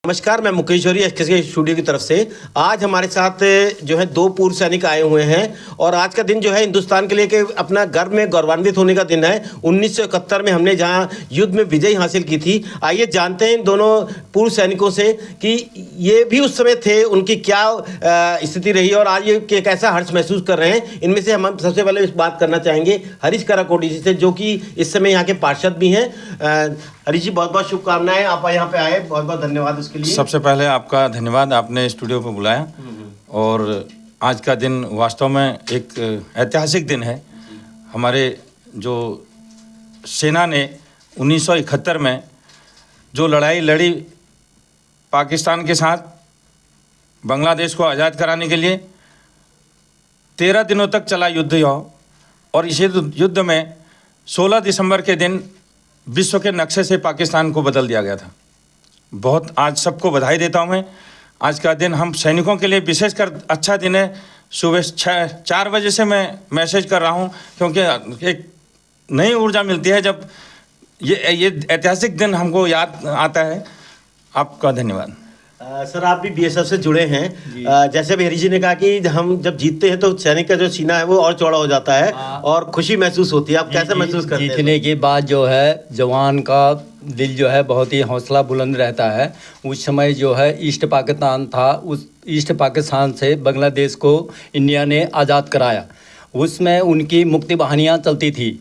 नमस्कार, मैं मुकेश जौहरी एसके के स्टूडियो की तरफ से। आज हमारे साथ जो है दो पूर्व सैनिक आए हुए हैं और आज का दिन जो है हिंदुस्तान के लिए कि अपना गर्व में गौरवान्वित होने का दिन है। 1971 में हमने जहां युद्ध में विजय हासिल की थी। आइए जानते हैं इन दोनों पूर्व सैनिकों से कि ये भी उस समय थे, उनकी क्या स्थिति रही और आज ये कैसा हर्ष महसूस कर रहे हैं। इनमें से हम सबसे पहले बात करना चाहेंगे हरीश कराकोटी जी से, जो कि इस समय यहाँ के पार्षद भी हैं। हरीश जी, बहुत बहुत शुभकामनाएं, आप यहाँ पे आए, बहुत बहुत धन्यवाद उसके लिए। सबसे पहले आपका धन्यवाद, आपने स्टूडियो पर बुलाया। और आज का दिन वास्तव में एक ऐतिहासिक दिन है। हमारे जो सेना ने 1971 में जो लड़ाई लड़ी पाकिस्तान के साथ बांग्लादेश को आज़ाद कराने के लिए, 13 दिनों तक चला युद्ध यह, और इसी युद्ध में 16 दिसंबर के दिन विश्व के नक्शे से पाकिस्तान को बदल दिया गया था। बहुत आज सबको बधाई देता हूँ मैं। आज का दिन हम सैनिकों के लिए विशेषकर अच्छा दिन है। सुबह 4 बजे से मैं मैसेज कर रहा हूँ, क्योंकि एक नई ऊर्जा मिलती है जब ये ऐतिहासिक दिन हमको याद आता है। आपका धन्यवाद। सर, आप भी बीएसएफ से जुड़े हैं। जैसे अभी हरीश जी ने कहा कि हम जब जीतते हैं तो सैनिक का जो सीना है वो और चौड़ा हो जाता है और खुशी महसूस होती है। आप कैसे महसूस करते हैं? जीतने के बाद जो है जवान का दिल जो है बहुत ही हौसला बुलंद रहता है। उस समय जो है ईस्ट पाकिस्तान था, उस ईस्ट पाकिस्तान से बांग्लादेश को इंडिया ने आज़ाद कराया। उसमें उनकी मुक्ति वाहिनियाँ चलती थी।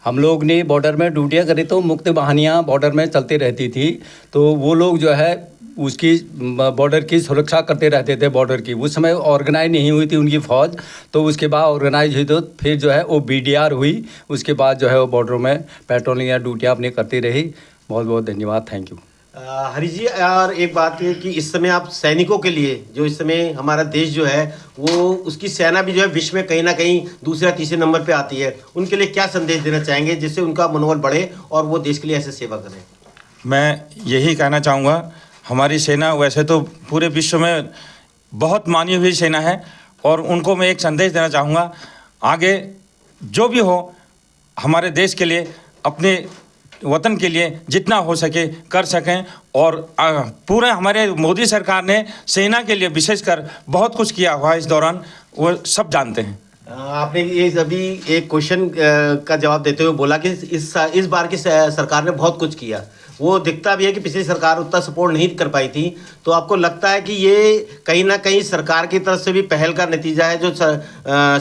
हम लोग ने बॉर्डर में ड्यूटियाँ करी तो मुक्ति वाहिनियाँ बॉर्डर में चलती रहती थी। तो वो लोग जो है उसकी बॉर्डर की सुरक्षा करते रहते थे। बॉर्डर की उस समय ऑर्गेनाइज नहीं हुई थी उनकी फ़ौज, तो उसके बाद ऑर्गेनाइज हुई तो फिर जो है वो बीडीआर हुई। उसके बाद जो है वो बॉर्डरों में पेट्रोलिंग या ड्यूटियाँ अपनी करती रही। बहुत बहुत धन्यवाद, थैंक यू। हरीश जी, और एक बात है कि इस समय आप सैनिकों के लिए, जो इस समय हमारा देश जो है वो उसकी सेना भी जो है विश्व में कहीं ना कहीं दूसरे तीसरे नंबर पे आती है, उनके लिए क्या संदेश देना चाहेंगे जिससे उनका मनोबल बढ़े और वो देश के लिए ऐसे सेवा करें? मैं यही कहना चाहूँगा, हमारी सेना वैसे तो पूरे विश्व में बहुत मानी हुई सेना है और उनको मैं एक संदेश देना चाहूँगा, आगे जो भी हो हमारे देश के लिए, अपने वतन के लिए जितना हो सके कर सकें। और पूरे हमारे मोदी सरकार ने सेना के लिए विशेषकर बहुत कुछ किया हुआ है इस दौरान, वो सब जानते हैं। आपने ये अभी एक क्वेश्चन का जवाब देते हुए बोला कि इस बार की सरकार ने बहुत कुछ किया। वो दिखता भी है कि पिछली सरकार उतना सपोर्ट नहीं कर पाई थी। तो आपको लगता है कि ये कहीं ना कहीं सरकार की तरफ से भी पहल का नतीजा है, जो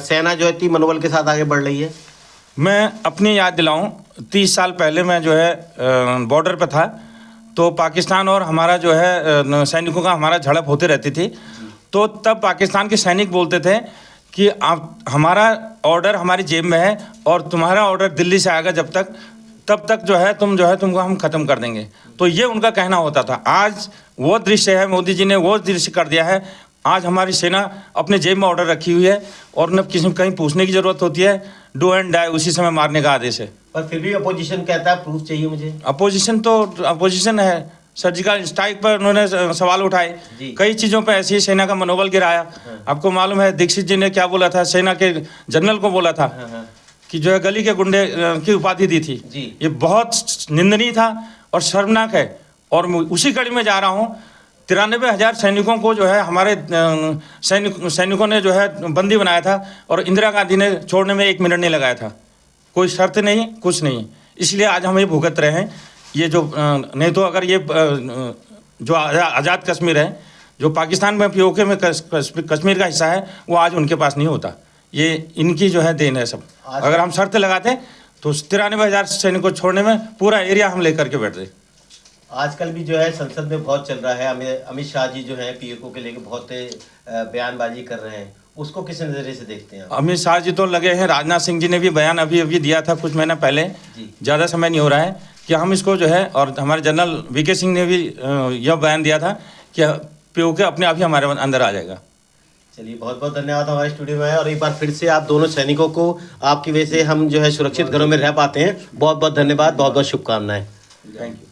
सेना जो है इतनी मनोबल के साथ आगे बढ़ रही है? मैं अपनी याद दिलाऊं, 30 साल पहले मैं जो है बॉर्डर पर था, तो पाकिस्तान और हमारा जो है सैनिकों का हमारा झड़प होते रहती थी। तो तब पाकिस्तान के सैनिक बोलते थे कि आप, हमारा ऑर्डर हमारी जेब में है और तुम्हारा ऑर्डर दिल्ली से आएगा तब तक जो है तुमको हम ख़त्म कर देंगे। तो ये उनका कहना होता था। आज वो दृश्य है, मोदी जी ने वो दृश्य कर दिया है। आज हमारी सेना अपने जेब में ऑर्डर रखी हुई है और न किसी कहीं पूछने की ज़रूरत होती है, डू एंड डाई उसी समय मारने का आदेश है। पर फिर भी अपोजिशन कहता है प्रूफ चाहिए मुझे। अपोजिशन है, सर्जिकल स्ट्राइक पर उन्होंने सवाल उठाए, कई चीज़ों पर ऐसी सेना का मनोबल गिराया। आपको मालूम है दीक्षित जी ने क्या बोला था, सेना के जनरल को बोला था कि जो है गली के गुंडे की उपाधि दी थी। ये बहुत निंदनीय था और शर्मनाक है। और उसी कड़ी में जा रहा हूँ, 93,000 सैनिकों को जो है हमारे सैनिकों ने जो है बंदी बनाया था और इंदिरा गांधी ने छोड़ने में 1 मिनट नहीं लगाया था। कोई शर्त नहीं, कुछ नहीं। इसलिए आज हम ये भुगत रहे हैं। ये जो नहीं तो अगर ये जो आज़ाद कश्मीर है, जो पाकिस्तान में पीओके में कश्मीर का हिस्सा है, वो आज उनके पास नहीं होता। ये इनकी जो है देन है सब। अगर हम शर्त लगाते तो 93,000 सैनिकों को छोड़ने में पूरा एरिया हम लेकर के बैठते। आजकल भी जो है संसद में बहुत चल रहा है, अमित शाह जी जो है पीओके को लेकर बहुत बयानबाजी कर रहे हैं, उसको किस नज़रिए से देखते हैं? अमित शाह जी तो लगे हैं, राजनाथ सिंह जी ने भी बयान अभी दिया था कुछ महीना पहले, ज़्यादा समय नहीं हो रहा है, कि हम इसको जो है, और हमारे जनरल वीके सिंह ने भी यह बयान दिया था कि पीओके अपने आप ही हमारे अंदर आ जाएगा। चलिए, बहुत बहुत धन्यवाद हमारे स्टूडियो में, और एक बार फिर से आप दोनों सैनिकों को, आपकी वजह से हम जो है सुरक्षित घरों में रह पाते हैं। बहुत बहुत धन्यवाद, बहुत बहुत शुभकामनाएं। Thank you.